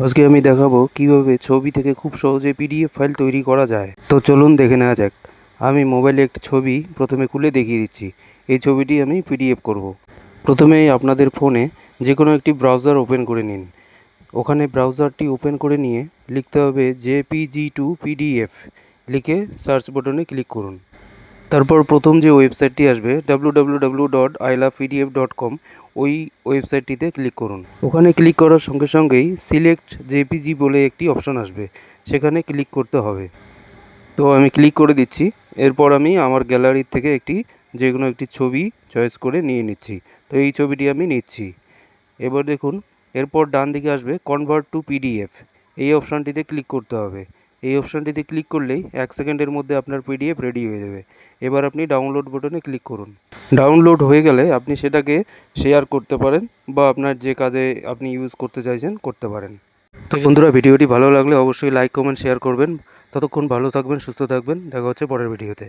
আজকে আমি দেখাবো কিভাবে ছবি থেকে খুব সহজে পিডিএফ ফাইল তৈরি করা যায়। তো চলুন দেখে নেওয়া যাক। আমি মোবাইলে একটি ছবি প্রথমে খুলে দেখিয়ে দিচ্ছি। এই ছবিটি আমি পিডিএফ করব। প্রথমেই আপনাদের ফোনে যে কোনো একটি ব্রাউজার ওপেন করে নিন। ওখানে ব্রাউজারটি ওপেন করে নিয়ে লিখতে হবে জেপিজি টু পিডিএফ, লিখে সার্চ বাটনে ক্লিক করুন। তারপর প্রথম যে ওয়েবসাইটটি আসবে www.ilovepdf.com, ওই ওয়েবসাইটটিতে ক্লিক করুন। ওখানে ক্লিক করার সঙ্গে সঙ্গেই সিলেক্ট জেপিজি বলে একটি অপশন আসবে, সেখানে ক্লিক করতে হবে। তো আমি ক্লিক করে দিচ্ছি। এরপর আমি আমার গ্যালারির থেকে যে কোনো একটি ছবি চয়েস করে নিয়ে নিচ্ছি। তো এই ছবিটি আমি নিচ্ছি। এবার দেখুন, এরপর ডান দিকে আসবে কনভার্ট টু পিডিএফ, এই অপশানটিতে ক্লিক করতে হবে। এই অপশানটিতে ক্লিক করলেই 1 সেকেন্ডের মধ্যে আপনার পিডিএফ রেডি হয়ে যাবে। এবার আপনি ডাউনলোড বাটনে ক্লিক করুন। ডাউনলোড হয়ে গেলে আপনি সেটাকে শেয়ার করতে পারেন বা আপনার যে কাজে আপনি ইউজ করতে চাইছেন করতে পারেন। তো বন্ধুরা, ভিডিওটি ভালো লাগলে অবশ্যই লাইক, কমেন্ট, শেয়ার করবেন। ততক্ষণ ভালো থাকবেন, সুস্থ থাকবেন। দেখা হচ্ছে পরের ভিডিওতে।